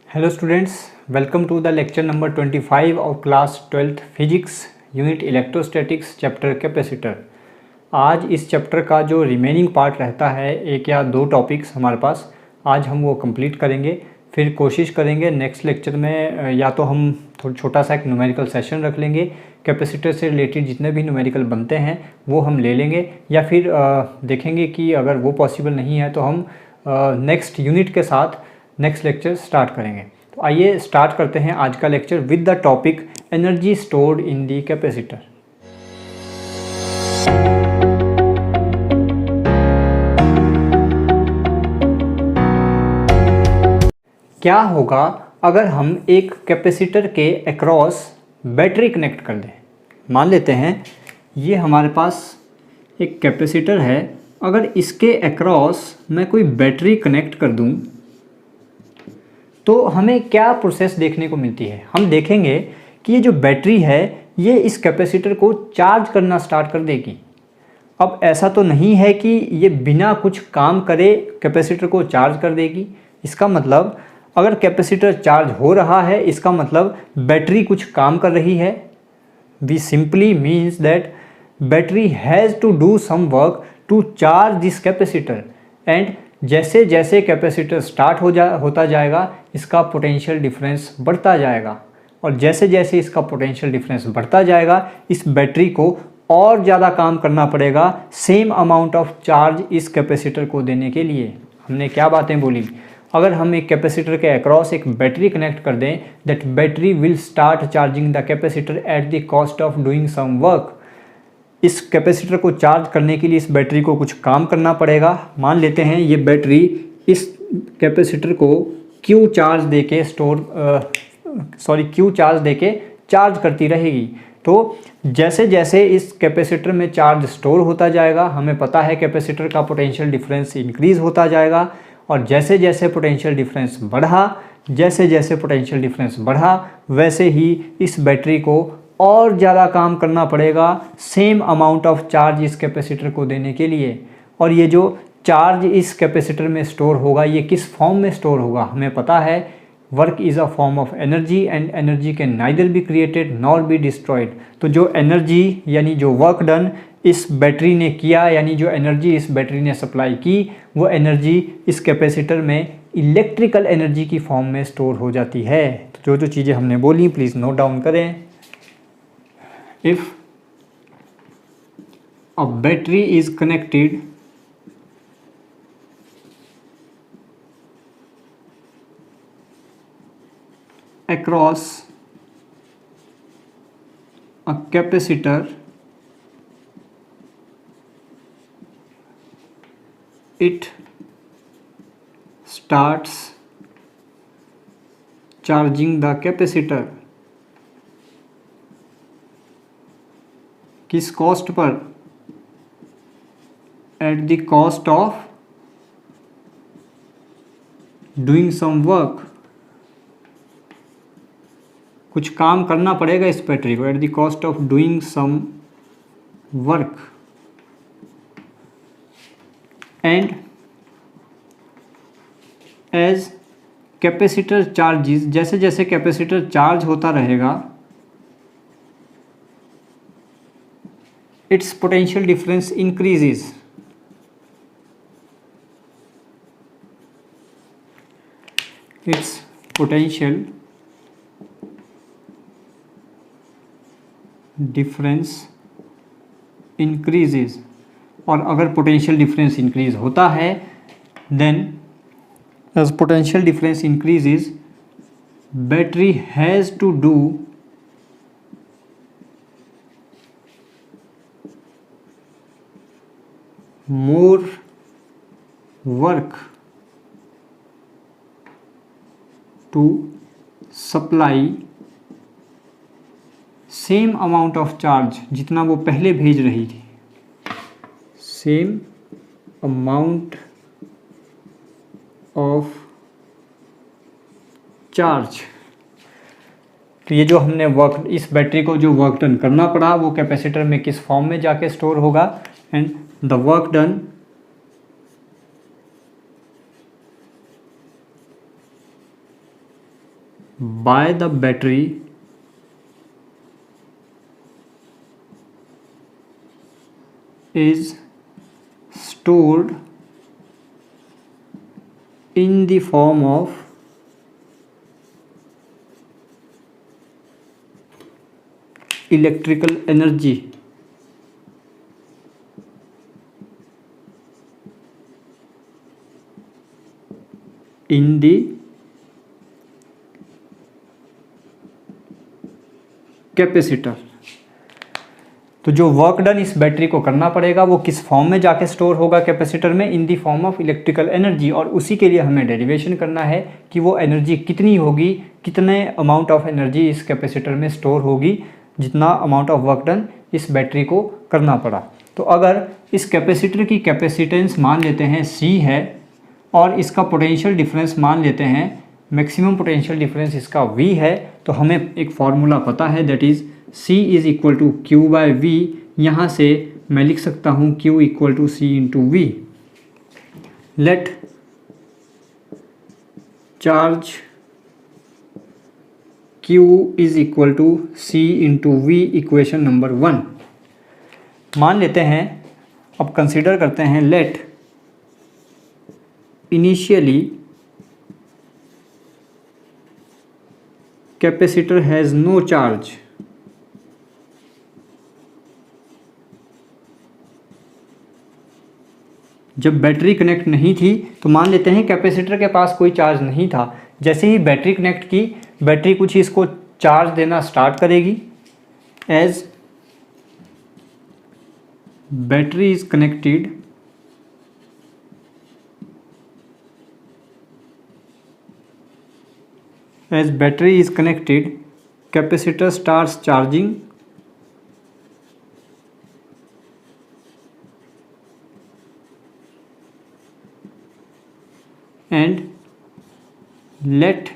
Hello students, welcome to the lecture number 25 of class 12th physics unit electrostatics chapter capacitor। आज इस chapter का जो remaining part रहता है, एक या दो टॉपिक्स हमारे पास, आज हम वो कंप्लीट करेंगे। फिर कोशिश करेंगे नेक्स्ट लेक्चर में या तो हम थोड़ा छोटा सा एक न्यूमेरिकल सेशन रख लेंगे, कैपेसिटर से रिलेटेड जितने भी न्यूमेरिकल बनते हैं वो हम ले लेंगे, या फिर देखेंगे कि अगर वो पॉसिबल नहीं है तो हम नेक्स्ट यूनिट के साथ नेक्स्ट लेक्चर स्टार्ट करेंगे। तो आइए स्टार्ट करते हैं आज का lecture with the topic energy stored in the capacitor. क्या होगा अगर हम एक कैपेसिटर के अक्रॉस बैटरी कनेक्ट कर दें। मान लेते हैं ये हमारे पास एक कैपेसिटर है, अगर इसके अक्रॉस मैं कोई बैटरी कनेक्ट कर दूं तो हमें क्या प्रोसेस देखने को मिलती है। हम देखेंगे कि ये जो बैटरी है ये इस कैपेसिटर को चार्ज करना स्टार्ट कर देगी। अब ऐसा तो नहीं है कि ये बिना कुछ काम करे कैपेसिटर को चार्ज कर देगी। इसका मतलब अगर कैपेसिटर चार्ज हो रहा है इसका मतलब बैटरी कुछ काम कर रही है। We simply means that battery has to do some work to charge this capacitor, and जैसे जैसे कैपेसिटर स्टार्ट होता जाएगा इसका पोटेंशियल डिफरेंस बढ़ता जाएगा, और जैसे जैसे इसका पोटेंशियल डिफरेंस बढ़ता जाएगा इस बैटरी को और ज़्यादा काम करना पड़ेगा सेम अमाउंट ऑफ चार्ज इस कैपेसिटर को देने के लिए। हमने क्या बातें बोली, अगर हम एक कैपेसिटर के अक्रॉस एक बैटरी कनेक्ट कर दें, that battery will start charging the capacitor at the cost of doing some work. इस कैपेसिटर को चार्ज करने के लिए इस बैटरी को कुछ काम करना पड़ेगा। मान लेते हैं ये बैटरी इस कैपेसिटर को क्यू चार्ज देके चार्ज करती रहेगी। तो जैसे जैसे इस कैपेसिटर में चार्ज स्टोर होता जाएगा, हमें पता है कैपेसिटर का पोटेंशियल डिफरेंस इंक्रीज़ होता जाएगा, और जैसे जैसे पोटेंशियल डिफरेंस बढ़ा वैसे ही इस बैटरी को और ज़्यादा काम करना पड़ेगा सेम अमाउंट ऑफ चार्ज इस कैपेसिटर को देने के लिए। और ये जो चार्ज इस कैपेसिटर में स्टोर होगा ये किस फॉर्म में स्टोर होगा, हमें पता है work is a form of energy and energy can neither be created nor be destroyed. तो जो एनर्जी यानी जो वर्क डन इस बैटरी ने किया, यानी जो एनर्जी इस बैटरी ने सप्लाई की, वो एनर्जी इस कैपेसिटर में इलेक्ट्रिकल एनर्जी की फॉर्म में स्टोर हो जाती है। तो जो चीज़ें हमने बोली प्लीज़ नोट डाउन करें। If a battery is connected across a capacitor, it starts charging the capacitor। किस कॉस्ट पर? At the cost of doing some work. कुछ काम करना पड़ेगा इस बैटरी को, at the cost of doing some work. And as capacitor charges, जैसे जैसे कैपेसिटर चार्ज होता रहेगा its potential difference increases। its potential difference increases। और अगर पोटेंशियल डिफरेंस इंक्रीज होता है then as potential difference increases battery has to do more work to supply same amount of charge जितना वो पहले भेज रही थी, same amount of charge। तो ये जो हमने वर्क इस बैटरी को जो वर्क डन करना पड़ा वो कैपेसिटर में किस फॉर्म में जाके स्टोर होगा, and the work done by the battery is stored in the form of electrical energy in the capacitor. तो जो वर्क डन इस बैटरी को करना पड़ेगा वो किस फॉर्म में जाके स्टोर होगा कैपेसिटर में, in the form of electrical energy, और उसी के लिए हमें डेरिवेशन करना है कि वो एनर्जी कितनी होगी, कितने अमाउंट ऑफ एनर्जी इस कैपेसिटर में स्टोर होगी, जितना अमाउंट ऑफ वर्क डन इस बैटरी को करना पड़ा। तो अगर इस कैपेसिटर की कैपेसिटेंस मान लेते हैं C है और इसका पोटेंशियल डिफरेंस मान लेते हैं, मैक्सिमम पोटेंशियल डिफरेंस इसका V है, तो हमें एक फार्मूला पता है that is C is equal to Q by V. यहाँ से मैं लिख सकता हूँ Q equal to C into V. Let charge Q is equal to C into V, equation number 1। मान लेते हैं, अब कंसीडर करते हैं, let initially capacitor has no charge. जब बैटरी कनेक्ट नहीं थी तो मान लेते हैं कैपेसिटर के पास कोई चार्ज नहीं था। जैसे ही बैटरी कनेक्ट की, बैटरी कुछ इसको चार्ज देना स्टार्ट करेगी। As battery is connected, as battery is connected, capacitor starts charging and let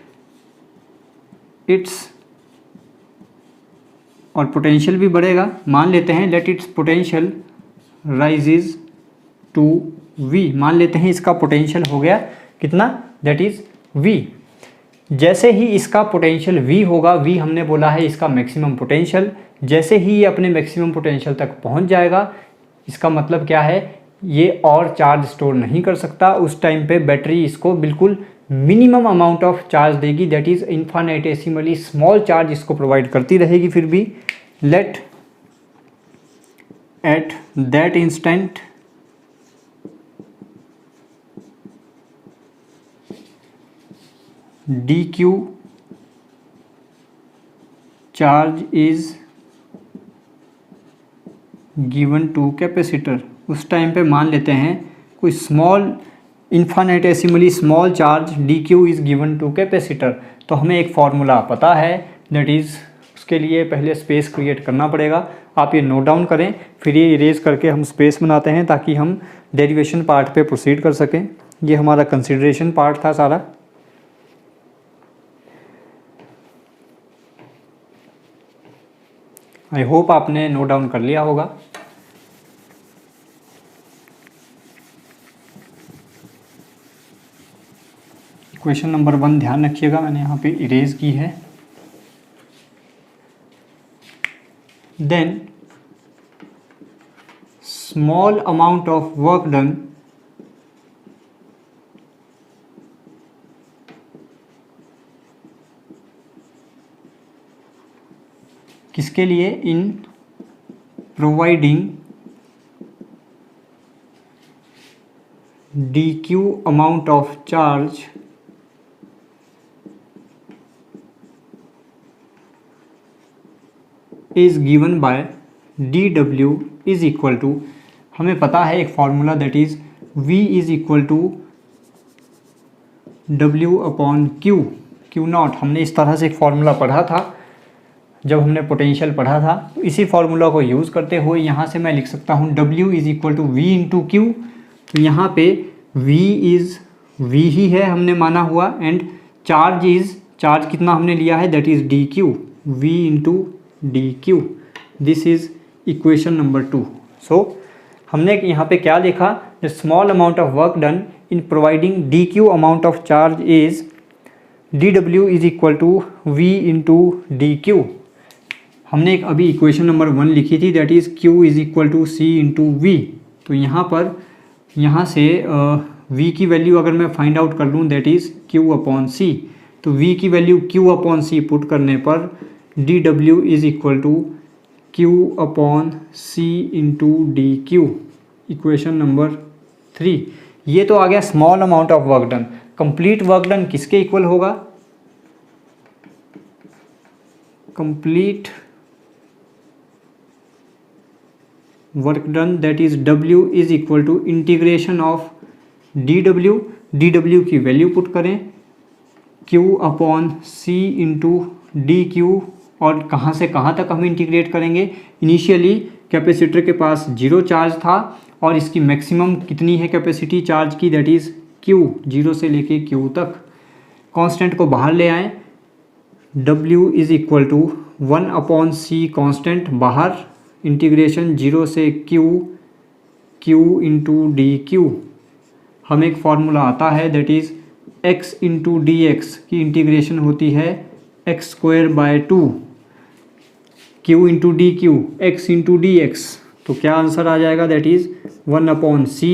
its, और पोटेंशियल भी बढ़ेगा। मान लेते हैं let it's potential rises to V। मान लेते हैं इसका पोटेंशियल हो गया कितना, दैट इज V। जैसे ही इसका पोटेंशियल V होगा, V हमने बोला है इसका मैक्सिमम पोटेंशियल, जैसे ही ये अपने मैक्सिमम पोटेंशियल तक पहुंच जाएगा, इसका मतलब क्या है, ये और चार्ज स्टोर नहीं कर सकता। उस टाइम पे बैटरी इसको बिल्कुल मिनिमम अमाउंट ऑफ चार्ज देगी, that is infinitesimally small charge इसको प्रोवाइड करती रहेगी। फिर भी let at that instant dq charge is given to capacitor. उस टाइम पे मान लेते हैं कोई small infinitesimally small charge dq is given to capacitor. तो हमें एक फार्मूला पता है, दैट इज़, उसके लिए पहले स्पेस क्रिएट करना पड़ेगा। आप ये नोट डाउन करें, फिर ये इरेज करके हम स्पेस बनाते हैं ताकि हम डेरिवेशन पार्ट पे प्रोसीड कर सकें। ये हमारा कंसिडरेशन पार्ट था सारा। आई होप आपने नोट डाउन कर लिया होगा। क्वेश्चन नंबर 1 ध्यान रखिएगा, मैंने यहाँ पे इरेज की है। Then small amount of work done किसके लिए, in providing dq amount of charge is given by dw is equal to, हमें पता है एक फॉर्मूला, that is v is equal to w upon Q naught. हमने इस तरह से एक फॉर्मूला पढ़ा था जब हमने पोटेंशियल पढ़ा था। तो इसी फार्मूला को यूज़ करते हुए यहाँ से मैं लिख सकता हूँ W is equal to V into Q. तो यहाँ पे V इज़ V ही है हमने माना हुआ, एंड चार्ज कितना हमने लिया है, that is dq, V into dq। This is equation number 2। So हमने यहाँ पे क्या लिखा, the small amount of work done in providing dq amount of charge is dW is equal to V into dQ। हमने एक अभी equation number 1 लिखी थी, that is Q is equal to C into V। तो यहाँ से V की value अगर मैं फाइंड आउट कर लूँ, that is Q upon C। तो V की value Q upon C put करने पर dW is equal to Q upon C into dQ, equation number 3। ये तो आ गया small amount of work done. Complete work done किसके इक्वल होगा? Complete work done that is W is equal to integration of dW की value put करें Q upon C into dQ। और कहाँ से कहाँ तक हम इंटीग्रेट करेंगे? इनिशियली कैपेसिटर के पास 0 चार्ज था और इसकी मैक्सिमम कितनी है कैपेसिटी चार्ज की, दैट इज़ Q, 0 से लेके Q तक। कांस्टेंट को बाहर ले आएँ, W is equal to 1 upon C constant बाहर, इंटीग्रेशन 0 से Q इंटू dQ। हमें एक फार्मूला आता है that is x into dx की इंटीग्रेशन होती है x square by 2, Q into dQ, x into dx। तो क्या आंसर आ जाएगा? That is 1 upon C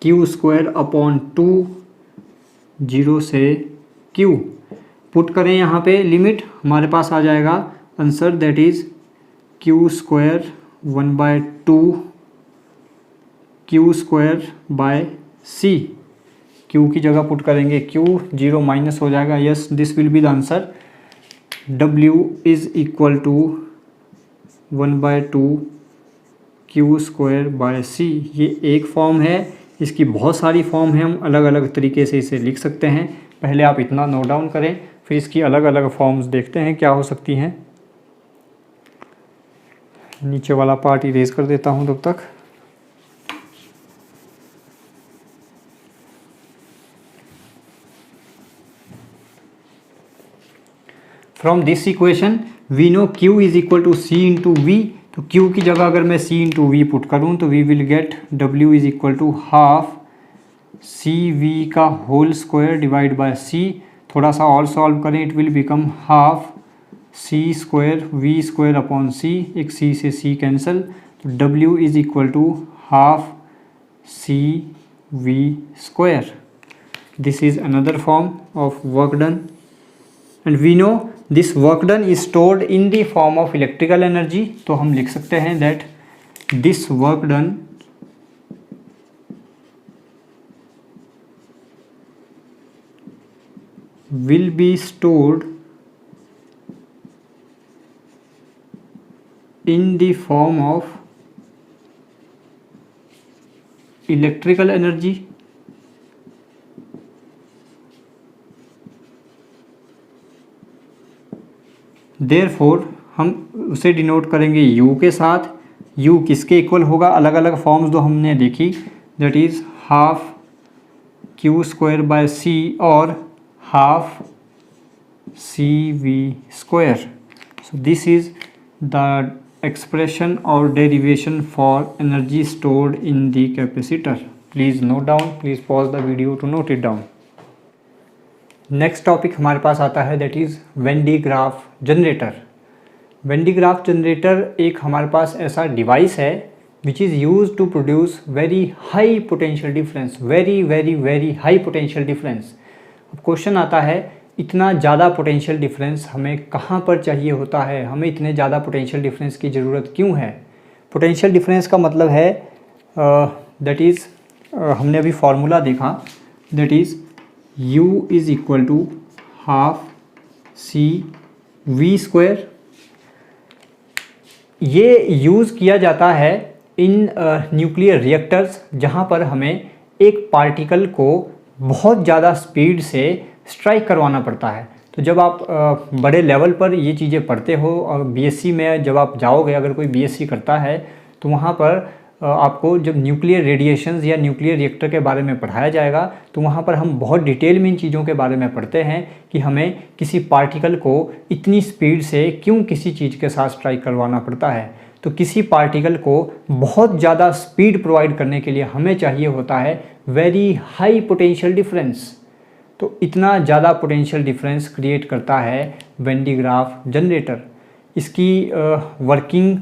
Q square upon 2, 0 से Q। पुट करें यहाँ पे लिमिट, हमारे पास आ जाएगा answer that is Q square 1 by 2 Q square by C। Q की जगह पुट करेंगे Q, 0 माइनस हो जाएगा। Yes, this will be the answer. W is equal to 1 by 2 Q square by C। ये एक फॉर्म है, इसकी बहुत सारी फॉर्म है, हम अलग अलग तरीके से इसे लिख सकते हैं। पहले आप इतना नोट डाउन करें, फिर इसकी अलग अलग फॉर्म्स देखते हैं क्या हो सकती हैं। नीचे वाला पार्ट इरेज कर देता हूँ तब तक। From this equation we know Q is equal to C into V। तो Q की जगह अगर मैं C इंटू V पुट करूँ तो we will get W is equal to half CV का whole square divide by C। थोड़ा सा और सॉल्व करें, it will become half C square V square upon C। एक C से C कैंसिल, तो W is equal to half CV square. This is another form of work done and we know this work done is stored in the form of electrical energy. तो हम लिख सकते हैं that this work done will be stored in the form of electrical energy। therefore हम उसे denote करेंगे U के साथ। U किसके इक्वल होगा? अलग अलग फॉर्म्स जो हमने देखी, that is half Q square by C और half CV square. So this is the expression और derivation for energy stored in the capacitor. Please note down, please pause the video to note it down. Next topic हमारे पास आता है that is Van de Graaff generator. Van de Graaff generator एक हमारे पास ऐसा device है which is use to produce very high potential difference, very high potential difference. अब क्वेश्चन आता है इतना ज़्यादा पोटेंशियल डिफरेंस हमें कहाँ पर चाहिए होता है, हमें इतने ज़्यादा पोटेंशियल डिफरेंस की ज़रूरत क्यों है? पोटेंशियल डिफरेंस का मतलब है दैट इज़ हमने अभी फार्मूला देखा, that is U is equal to half CV square. ये यूज़ किया जाता है इन न्यूक्लियर रिएक्टर्स जहाँ पर हमें एक पार्टिकल को बहुत ज़्यादा स्पीड से स्ट्राइक करवाना पड़ता है। तो जब आप बड़े लेवल पर ये चीज़ें पढ़ते हो और बीएससी में जब आप जाओगे, अगर कोई बीएससी करता है तो वहाँ पर आपको जब न्यूक्लियर रेडिएशंस या न्यूक्लियर रिएक्टर के बारे में पढ़ाया जाएगा तो वहाँ पर हम बहुत डिटेल में इन चीज़ों के बारे में पढ़ते हैं कि हमें किसी पार्टिकल को इतनी स्पीड से क्यों किसी चीज़ के साथ स्ट्राइक करवाना पड़ता है। तो किसी पार्टिकल को बहुत ज़्यादा स्पीड प्रोवाइड करने के लिए हमें चाहिए होता है वेरी हाई पोटेंशियल डिफरेंस। तो इतना ज़्यादा पोटेंशियल डिफरेंस क्रिएट करता है वेन डी ग्राफ जनरेटर। इसकी वर्किंग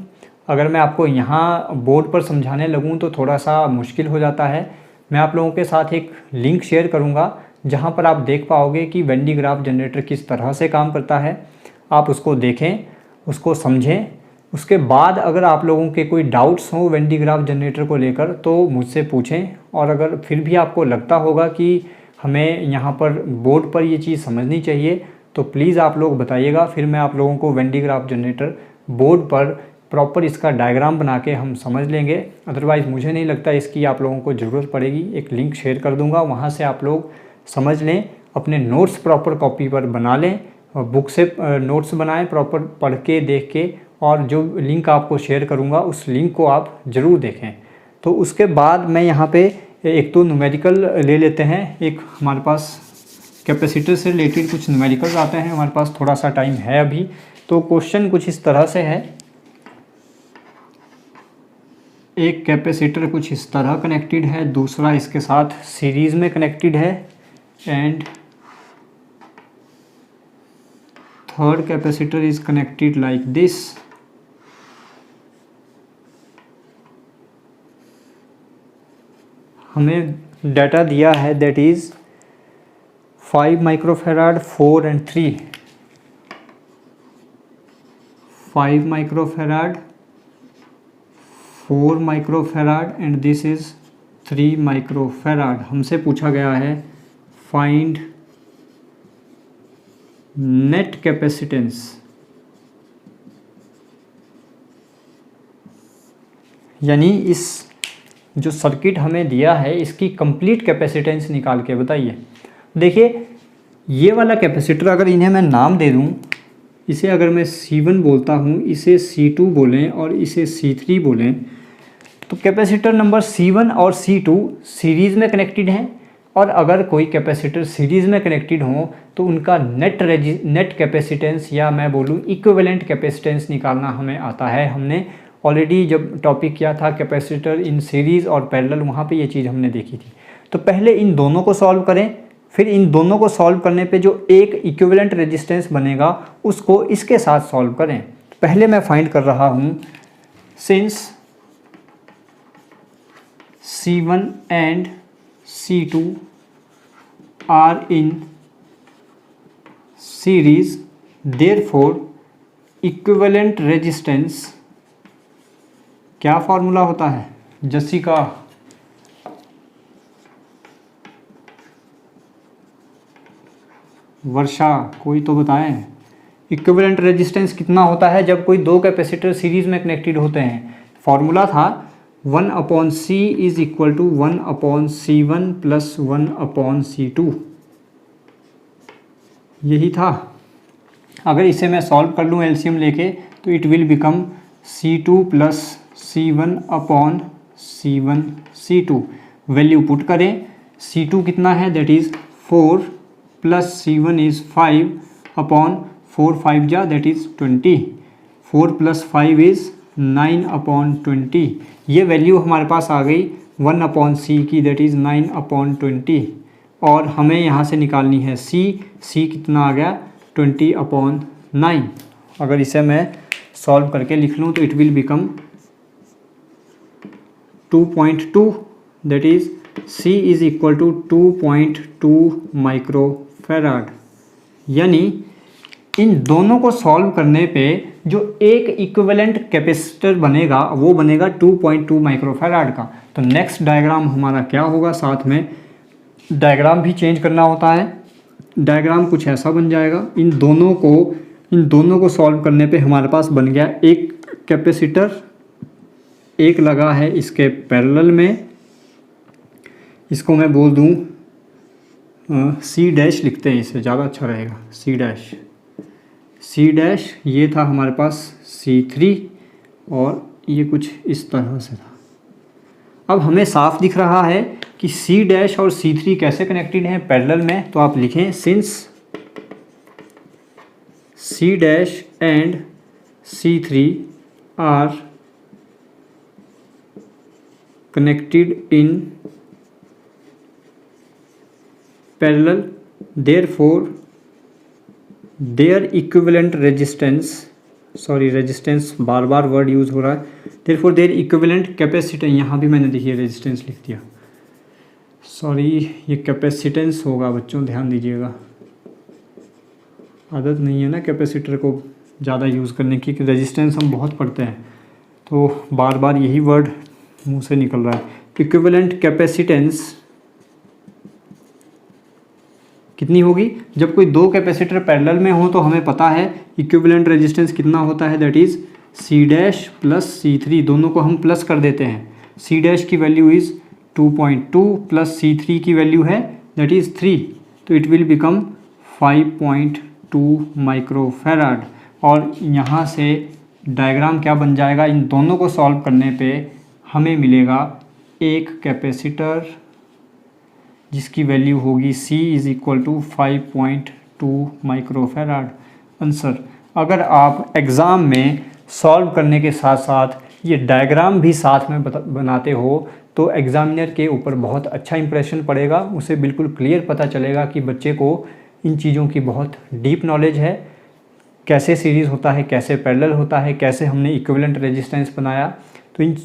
अगर मैं आपको यहाँ बोर्ड पर समझाने लगूँ तो थोड़ा सा मुश्किल हो जाता है। मैं आप लोगों के साथ एक लिंक शेयर करूँगा जहाँ पर आप देख पाओगे कि वेन डी ग्राफ जनरेटर किस तरह से काम करता है। आप उसको देखें, उसको समझें। उसके बाद अगर आप लोगों के कोई डाउट्स हों वेन डी ग्राफ जनरेटर को लेकर तो मुझसे पूछें, और अगर फिर भी आपको लगता होगा कि हमें यहाँ पर बोर्ड पर ये चीज़ समझनी चाहिए तो प्लीज़ आप लोग बताइएगा, फिर मैं आप लोगों को when de Graaff generator board पर प्रॉपर इसका डायग्राम बना के हम समझ लेंगे। अदरवाइज़ मुझे नहीं लगता इसकी आप लोगों को ज़रूरत पड़ेगी। एक लिंक शेयर कर दूँगा, वहाँ से आप लोग समझ लें, अपने नोट्स प्रॉपर कॉपी पर बना लें, बुक से नोट्स बनाएं प्रॉपर पढ़ के देख के, और जो लिंक आपको शेयर करूँगा उस लिंक को आप ज़रूर देखें। तो उसके बाद मैं यहाँ पे एक तो न्यूमेरिकल ले लेते हैं। एक हमारे पास कैपेसिटर से रिलेटेड कुछ न्यूमेरिकल्स आते हैं, हमारे पास थोड़ा सा टाइम है अभी। तो क्वेश्चन कुछ इस तरह से है, एक कैपेसिटर कुछ इस तरह कनेक्टेड है, दूसरा इसके साथ सीरीज़ में कनेक्टेड है, and third capacitor is connected like this. हमें डाटा दिया है that is 5 microfarad 4 and 3, 5 microfarad 4 microfarad and this is 3 microfarad. हमसे पूछा गया है फाइंड नेट कैपेसिटेंस, यानी इस जो सर्किट हमें दिया है इसकी कंप्लीट कैपेसिटेंस निकाल के बताइए। देखिए ये वाला कैपेसिटर अगर इन्हें मैं नाम दे दूं, इसे अगर मैं C1 बोलता हूं, इसे C2 बोलें और इसे C3 बोलें, तो कैपेसिटर नंबर C1 और C2 सीरीज़ में कनेक्टेड हैं। और अगर कोई कैपेसिटर सीरीज़ में कनेक्टेड हो तो उनका नेट कैपेसिटेंस, या मैं बोलूँ इक्विवेलेंट कैपेसिटेंस निकालना हमें आता है। हमने ऑलरेडी जब टॉपिक किया था कैपेसिटर इन सीरीज़ और पैरेलल, वहाँ पे ये चीज़ हमने देखी थी। तो पहले इन दोनों को सॉल्व करें, फिर इन दोनों को सॉल्व करने पे जो एक इक्विवेलेंट रेजिस्टेंस बनेगा उसको इसके साथ सॉल्व करें। पहले मैं फाइंड कर रहा हूँ, since C1 and C2 are in series, therefore equivalent resistance, क्या फॉर्मूला होता है जसिका? वर्षा, कोई तो बताएं। इक्विवेलेंट रेजिस्टेंस कितना होता है जब कोई दो कैपेसिटर सीरीज में कनेक्टेड होते हैं? फॉर्मूला था 1/C is equal to 1/C1 plus 1/C2, यही था। अगर इसे मैं सॉल्व कर लूँ एलसीएम लेके तो it will become C2 plus C1/C1 C2। Value put करें, C2 कितना है that is 4 plus C1 is 5/4, 5 जा दैट इज़ 20, 4 प्लस 5 इज़ 9/20। ये वैल्यू हमारे पास आ गई 1/C की दैट इज़ 9/20, और हमें यहाँ से निकालनी है C कितना आ गया 20/9। अगर इसे मैं सॉल्व करके लिख लूँ तो it will become 2.2 that is C is equal to 2.2 microfarad. यानी इन दोनों को सॉल्व करने पे जो एक इक्विवेलेंट कैपेसिटर बनेगा वो बनेगा 2.2 माइक्रोफेराड का। तो नेक्स्ट डायग्राम हमारा क्या होगा, साथ में डायग्राम भी चेंज करना होता है। डायग्राम कुछ ऐसा बन जाएगा। इन दोनों को सॉल्व करने पे हमारे पास बन गया एक कैपेसिटर, एक लगा है इसके पैरेलल में, इसको मैं बोल दूं C' लिखते हैं, इसे ज़्यादा अच्छा रहेगा, C'। ये था हमारे पास C3 और ये कुछ इस तरह से था। अब हमें साफ दिख रहा है कि C' और C3 कैसे कनेक्टेड हैं पैरेलल में। तो आप लिखें since C' and C3 are connected in parallel, therefore their equivalent resistance, sorry resistance बार बार वर्ड यूज़ हो रहा है, देयरफॉर देयर इक्विवेलेंट कैपेसिटेंस, यहाँ भी मैंने देखिए रेजिस्टेंस लिख दिया, सॉरी ये कैपेसिटेंस होगा बच्चों, ध्यान दीजिएगा, आदत नहीं है ना कैपेसिटर को ज़्यादा यूज़ करने की, कि रेजिस्टेंस हम बहुत पढ़ते हैं तो बार बार यही वर्ड मुंह से निकल रहा है। इक्विवेलेंट कैपेसिटेंस कितनी होगी, जब कोई दो कैपेसिटर पैरेलल में हो तो हमें पता है इक्विवेलेंट रेजिस्टेंस कितना होता है, that is C dash plus C three, दोनों को हम प्लस कर देते हैं, सी डैश की value is 2.2 plus C three की वैल्यू है दैट इज़ 3, तो इट विल बिकम 5.2 माइक्रोफैराड। और यहाँ से डायग्राम क्या बन जाएगा, इन दोनों को सॉल्व करने पे हमें मिलेगा एक कैपेसिटर जिसकी वैल्यू होगी C is equal to 5.2 microfarad. Answer, अगर आप एग्ज़ाम में सॉल्व करने के साथ साथ ये डायग्राम भी साथ में बनाते हो तो एग्ज़ामिनर के ऊपर बहुत अच्छा इंप्रेशन पड़ेगा, उसे बिल्कुल क्लियर पता चलेगा कि बच्चे को इन चीज़ों की बहुत डीप नॉलेज है, कैसे सीरीज़ होता है, कैसे पैरेलल होता है, कैसे हमने इक्विवेलेंट रेजिस्टेंस बनाया, तो इन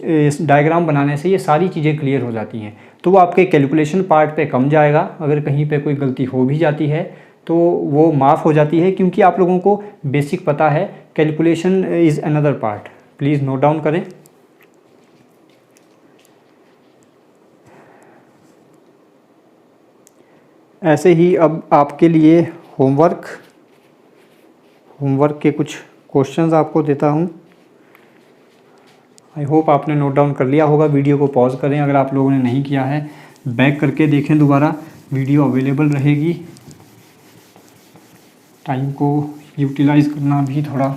डायग्राम बनाने से ये सारी चीज़ें क्लियर हो जाती हैं। तो वो आपके कैलकुलेशन पार्ट पे कम जाएगा, अगर कहीं पे कोई गलती हो भी जाती है तो वो माफ़ हो जाती है, क्योंकि आप लोगों को बेसिक पता है, calculation is another part. Please note down करें। ऐसे ही अब आपके लिए होमवर्क के कुछ क्वेश्चंस आपको देता हूं। आई होप आपने नोट डाउन कर लिया होगा। वीडियो को पॉज करें अगर आप लोगों ने नहीं किया है, बैक करके देखें दोबारा, वीडियो अवेलेबल रहेगी। टाइम को यूटिलाइज़ करना भी थोड़ा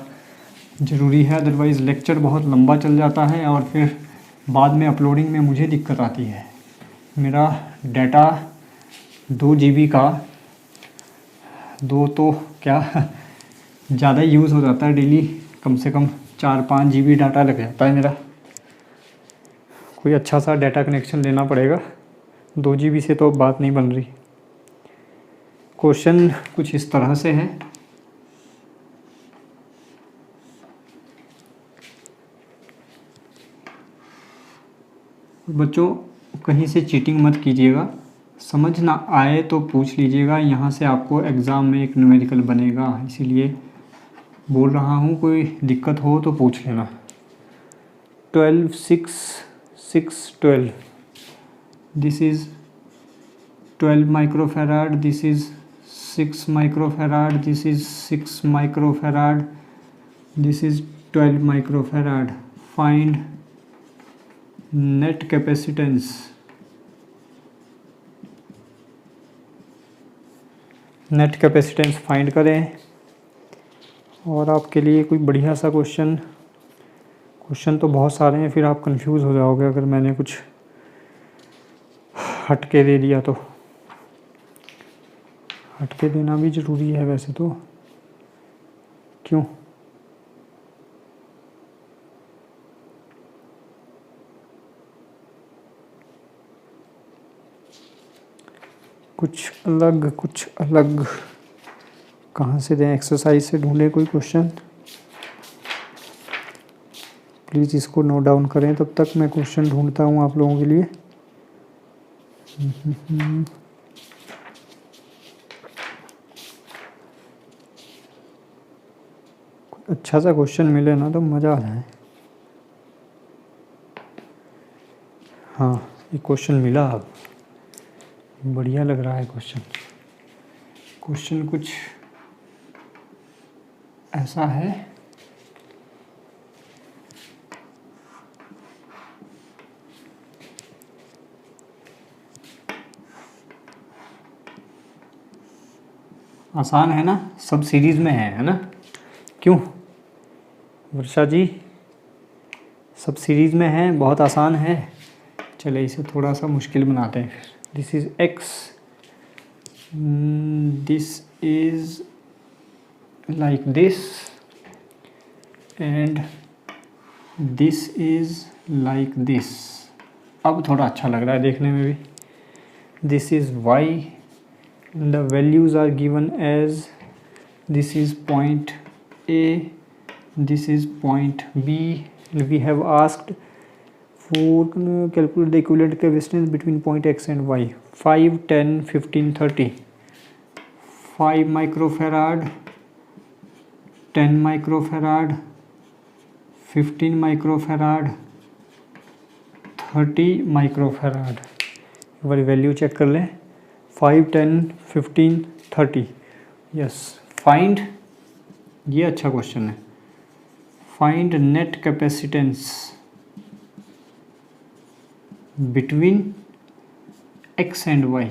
ज़रूरी है, अदरवाइज़ लेक्चर बहुत लंबा चल जाता है और फिर बाद में अपलोडिंग में मुझे दिक्कत आती है। मेरा डाटा 2 GB का, दो तो क्या ज़्यादा यूज़ हो जाता है, डेली कम से कम 4-5 GB डाटा लग जाता है मेरा। कोई अच्छा सा डाटा कनेक्शन लेना पड़ेगा, 2 GB से तो बात नहीं बन रही। क्वेश्चन कुछ इस तरह से है। बच्चों कहीं से चीटिंग मत कीजिएगा, समझ ना आए तो पूछ लीजिएगा, यहाँ से आपको एग्ज़ाम में एक न्यूमेरिकल बनेगा, इसीलिए बोल रहा हूँ, कोई दिक्कत हो तो पूछ लेना। 12 6 6 12, this is 12 microfarad, this is 6 microfarad, this is 6 microfarad, this is 12 microfarad. Find net capacitance. Net capacitance find करें। और आपके लिए कोई बढ़िया सा क्वेश्चन तो बहुत सारे हैं, फिर आप कंफ्यूज हो जाओगे अगर मैंने कुछ हटके दे दिया तो। हटके देना भी ज़रूरी है वैसे तो, क्यों? कुछ अलग कहाँ से दें, एक्सरसाइज से ढूंढें कोई क्वेश्चन। प्लीज़ इसको नोट डाउन करें, तब तक मैं क्वेश्चन ढूंढता हूँ आप लोगों के लिए। अच्छा सा क्वेश्चन मिले ना तो मज़ा आ जाए। हाँ, ये क्वेश्चन मिला, अब बढ़िया लग रहा है क्वेश्चन कुछ ऐसा है। आसान है ना, सब सीरीज़ में है ना? क्यों वर्षा जी, सब सीरीज़ में है, बहुत आसान है। चले इसे थोड़ा सा मुश्किल बनाते हैं। This is x, this is like this and this is like this. अब थोड़ा अच्छा लग रहा है देखने में भी। This is y the values are given as this is point A, this is point B. We have asked for calculate the equivalent capacitance between point X and Y. 5, 10, 15, 30. 5 microfarad, 10 microfarad, 15 microfarad, 30 microfarad. एक बार value check कर लें. 5, 10, 15, 30. Yes. Find, ये अच्छा question है. Find net capacitance between X and Y.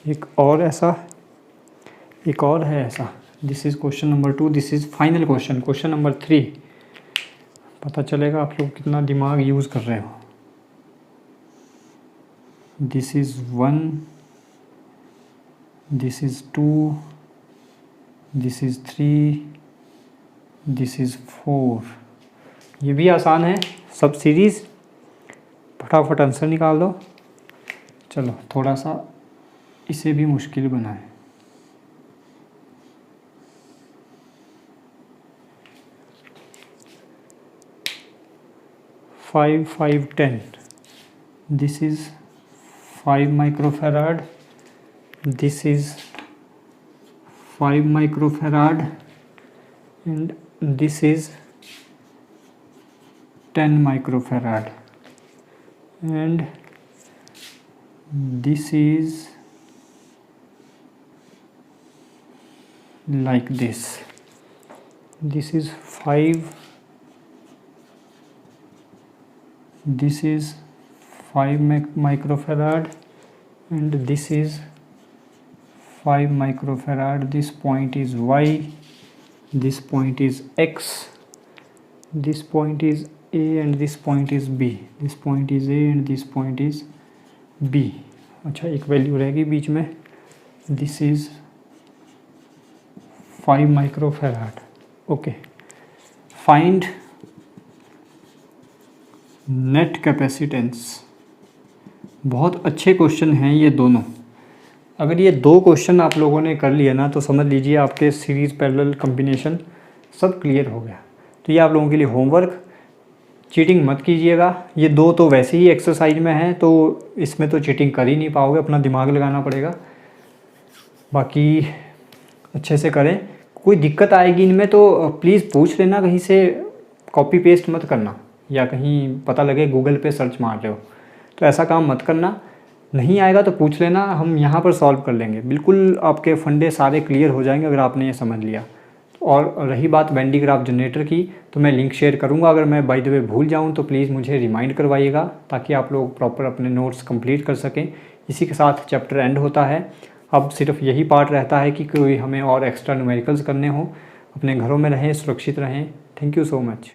एक और है ऐसा. This is question number 2. This is final question. Question number 3. पता चलेगा आप लोग कितना दिमाग यूज़ कर रहे हो. This is 1, this is 2, this is 3, this is 4. ये भी आसान है. सब सीरीज़ फटाफट आंसर निकाल दो. चलो थोड़ा सा इसे भी मुश्किल बनाएं. Five 5, 10. This is 5 microfarad. This is 5 microfarad, and this is 10 microfarad, and this is like this. This is 5. This is 5 microfarad, and this is 5 microfarad. This point is Y, this point is X, this point is A, and this point is B. This point is A and this point is B. अच्छा, एक value रहेगी बीच में. This is 5 microfarad. Okay. Find net capacitance. बहुत अच्छे question हैं ये दोनों. अगर ये 2 क्वेश्चन आप लोगों ने कर लिया ना तो समझ लीजिए आपके सीरीज़ पैरेलल कॉम्बिनेशन सब क्लियर हो गया. तो ये आप लोगों के लिए होमवर्क. चीटिंग मत कीजिएगा. ये 2 तो वैसे ही एक्सरसाइज में हैं तो इसमें तो चीटिंग कर ही नहीं पाओगे. अपना दिमाग लगाना पड़ेगा. बाकी अच्छे से करें. कोई दिक्कत आएगी इनमें तो प्लीज़ पूछ लेना. कहीं से कॉपी पेस्ट मत करना, या कहीं पता लगे गूगल पे सर्च मार रहे हो तो ऐसा काम मत करना. नहीं आएगा तो पूछ लेना, हम यहाँ पर सॉल्व कर लेंगे. बिल्कुल आपके फंडे सारे क्लियर हो जाएंगे अगर आपने ये समझ लिया. और रही बात वेन डिग्राफ जनरेटर की, तो मैं लिंक शेयर करूँगा. अगर मैं बाय द वे भूल जाऊँ तो प्लीज़ मुझे रिमाइंड करवाइएगा ताकि आप लोग प्रॉपर अपने नोट्स कंप्लीट कर सकें. इसी के साथ चैप्टर एंड होता है. अब सिर्फ यही पार्ट रहता है कि कोई हमें और एक्स्ट्रा न्यूमेरिकल्स करने हों. अपने घरों में रहें, सुरक्षित रहें. Thank you so much.